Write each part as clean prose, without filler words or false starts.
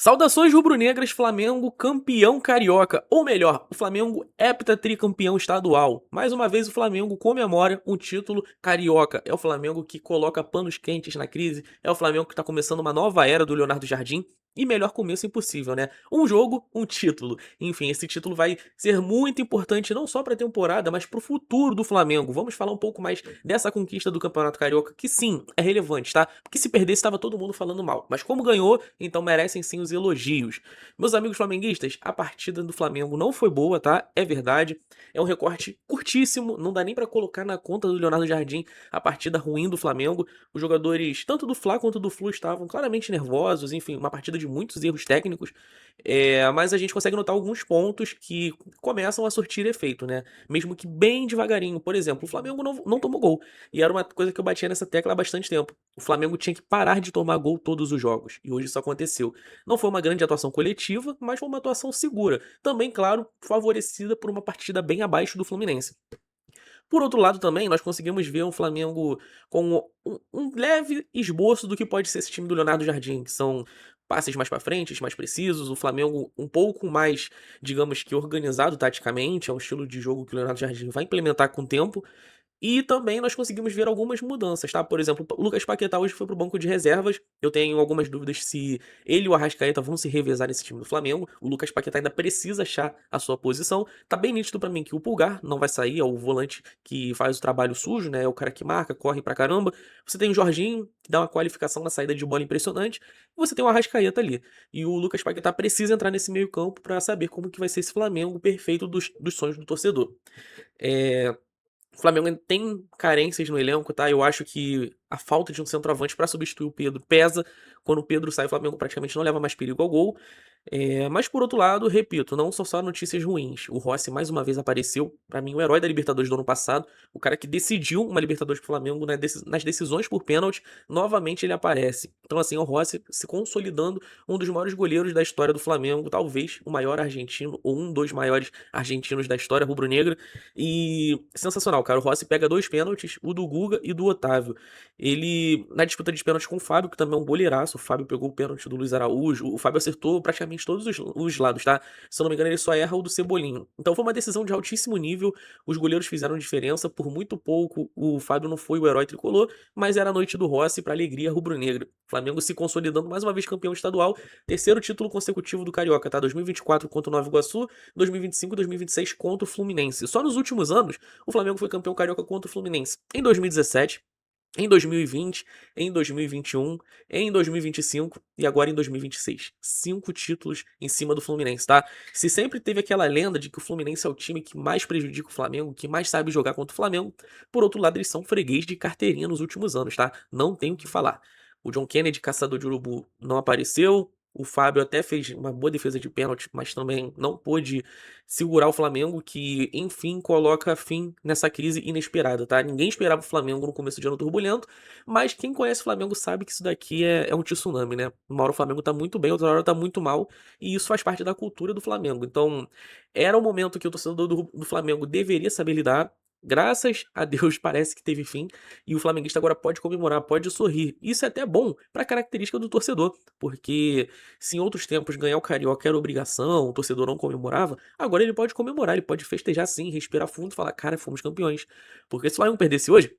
Saudações rubro-negras, Flamengo campeão carioca, ou melhor, o Flamengo heptatricampeão estadual. Mais uma vez o Flamengo comemora um título carioca. É o Flamengo que coloca panos quentes na crise, é o Flamengo que está começando uma nova era do Leonardo Jardim. E melhor começo impossível, né? Um jogo, um título. Enfim, esse título vai ser muito importante não só para a temporada, mas para o futuro do Flamengo. Vamos falar um pouco mais dessa conquista do Campeonato Carioca, que sim, é relevante, tá? Porque se perdesse, estava todo mundo falando mal. Mas como ganhou, então merecem sim os elogios. Meus amigos flamenguistas, a partida do Flamengo não foi boa, tá? É verdade. É um recorte curtíssimo, não dá nem pra colocar na conta do Leonardo Jardim a partida ruim do Flamengo. Os jogadores, tanto do Fla quanto do Flu, estavam claramente nervosos, enfim, uma partida de muitos erros técnicos. Mas a gente consegue notar alguns pontos que começam a surtir efeito, né? Mesmo que bem devagarinho. Por exemplo, o Flamengo não tomou gol. E era uma coisa que eu batia nessa tecla há bastante tempo. O Flamengo tinha que parar de tomar gol todos os jogos. E hoje isso aconteceu. Não foi uma grande atuação coletiva, mas foi uma atuação segura. Também, claro, favorecida por uma partida bem abaixo do Fluminense. Por outro lado, também, nós conseguimos ver um Flamengo com um leve esboço do que pode ser esse time do Leonardo Jardim, que são passes mais para frente, mais precisos, o Flamengo um pouco mais, digamos que organizado taticamente, é um estilo de jogo que o Leonardo Jardim vai implementar com o tempo, e também nós conseguimos ver algumas mudanças, tá? Por exemplo, o Lucas Paquetá hoje foi pro banco de reservas. Eu tenho algumas dúvidas se ele e o Arrascaeta vão se revezar nesse time do Flamengo. O Lucas Paquetá ainda precisa achar a sua posição. Tá bem nítido pra mim que o Pulgar não vai sair, é o volante que faz o trabalho sujo, né? É o cara que marca, corre pra caramba. Você tem o Jorginho, que dá uma qualificação na saída de bola impressionante. E você tem o Arrascaeta ali. E o Lucas Paquetá precisa entrar nesse meio campo pra saber como que vai ser esse Flamengo perfeito dos sonhos do torcedor. É, o Flamengo ainda tem carências no elenco, tá? Eu acho que a falta de um centroavante para substituir o Pedro pesa. Quando o Pedro sai, o Flamengo praticamente não leva mais perigo ao gol. Mas por outro lado, repito, não são só notícias ruins. O Rossi mais uma vez apareceu, pra mim, o herói da Libertadores do ano passado, o cara que decidiu uma Libertadores pro Flamengo nas decisões por pênalti, novamente ele aparece. Então, assim, o Rossi se consolidando um dos maiores goleiros da história do Flamengo, talvez o maior argentino, ou um dos maiores argentinos da história rubro-negra. E sensacional, cara. O Rossi pega dois pênaltis, o do Guga e do Otávio. Ele, na disputa de pênaltis com o Fábio, que também é um goleiraço, o Fábio pegou o pênalti do Luiz Araújo, o Fábio acertou praticamente todos os lados, tá? Se eu não me engano, ele só erra o do Cebolinha. Então foi uma decisão de altíssimo nível, os goleiros fizeram diferença, por muito pouco o Fábio não foi o herói tricolor, mas era a noite do Rossi pra alegria rubro-negra. Flamengo se consolidando mais uma vez campeão estadual, terceiro título consecutivo do Carioca, tá? 2024 contra o Nova Iguaçu, 2025 e 2026 contra o Fluminense. Só nos últimos anos, o Flamengo foi campeão carioca contra o Fluminense. Em 2017, em 2020, em 2021, em 2025 e agora em 2026. 5 títulos em cima do Fluminense, tá? Se sempre teve aquela lenda de que o Fluminense é o time que mais prejudica o Flamengo, que mais sabe jogar contra o Flamengo, por outro lado, eles são freguês de carteirinha nos últimos anos, tá? Não tem o que falar. O John Kennedy, caçador de urubu, não apareceu. O Fábio até fez uma boa defesa de pênalti, mas também não pôde segurar o Flamengo, que enfim coloca fim nessa crise inesperada, tá? Ninguém esperava o Flamengo no começo de ano turbulento, mas quem conhece o Flamengo sabe que isso daqui é um tsunami, né? Uma hora o Flamengo tá muito bem, outra hora tá muito mal, e isso faz parte da cultura do Flamengo. Então, era o momento que o torcedor do Flamengo deveria saber lidar. Graças a Deus parece que teve fim e o flamenguista agora pode comemorar, pode sorrir. Isso é até bom para a característica do torcedor, porque se em outros tempos ganhar o Carioca era obrigação, o torcedor não comemorava, agora ele pode comemorar, ele pode festejar sim, respirar fundo e falar, cara, fomos campeões. Porque se o Flamengo perdesse hoje,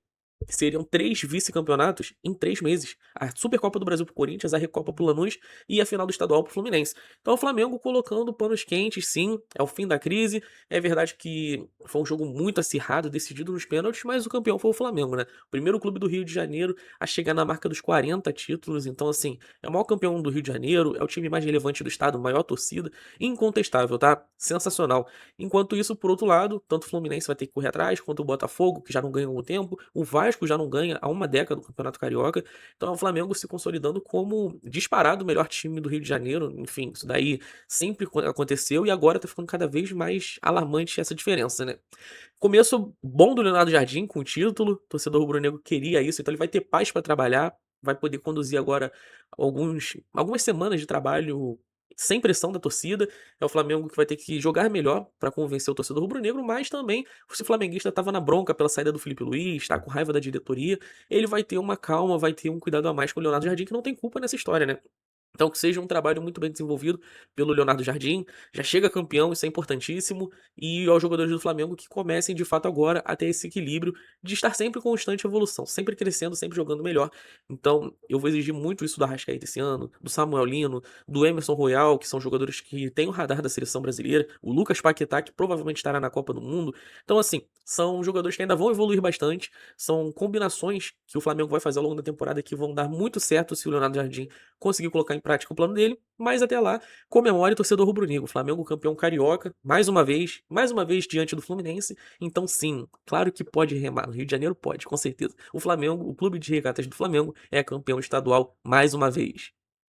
seriam 3 vice-campeonatos em 3 meses. A Supercopa do Brasil pro Corinthians, a Recopa pro Lanús e a final do estadual pro Fluminense. Então o Flamengo colocando panos quentes, sim, é o fim da crise. É verdade que foi um jogo muito acirrado, decidido nos pênaltis, mas o campeão foi o Flamengo, né? O primeiro clube do Rio de Janeiro a chegar na marca dos 40 títulos. Então, assim, é o maior campeão do Rio de Janeiro, é o time mais relevante do estado, maior torcida, incontestável, tá? Sensacional. Enquanto isso, por outro lado, tanto o Fluminense vai ter que correr atrás, quanto o Botafogo, que já não ganha há algum tempo, o Vasco já não ganha há uma década do Campeonato Carioca, então é o Flamengo se consolidando como disparado o melhor time do Rio de Janeiro, enfim, isso daí sempre aconteceu e agora tá ficando cada vez mais alarmante essa diferença, né? Começo bom do Leonardo Jardim com o título, o torcedor rubro-negro queria isso, então ele vai ter paz para trabalhar, vai poder conduzir agora algumas semanas de trabalho sem pressão da torcida. É o Flamengo que vai ter que jogar melhor para convencer o torcedor rubro-negro, mas também, se o flamenguista estava na bronca pela saída do Felipe Luiz, tá com raiva da diretoria, ele vai ter uma calma, vai ter um cuidado a mais com o Leonardo Jardim, que não tem culpa nessa história, né? Então que seja um trabalho muito bem desenvolvido pelo Leonardo Jardim, já chega campeão, isso é importantíssimo, e aos jogadores do Flamengo que comecem de fato agora a ter esse equilíbrio de estar sempre em constante evolução, sempre crescendo, sempre jogando melhor. Então eu vou exigir muito isso do Arrascaeta esse ano, do Samuel Lino, do Emerson Royal, que são jogadores que têm o radar da seleção brasileira, o Lucas Paquetá, que provavelmente estará na Copa do Mundo. Então assim, são jogadores que ainda vão evoluir bastante, são combinações que o Flamengo vai fazer ao longo da temporada que vão dar muito certo se o Leonardo Jardim conseguir colocar em prática o plano dele, mas até lá, comemore, torcedor rubro-negro, Flamengo campeão carioca, mais uma vez diante do Fluminense, então sim, claro que pode remar, no Rio de Janeiro pode, com certeza. O Flamengo, o clube de regatas do Flamengo é campeão estadual mais uma vez.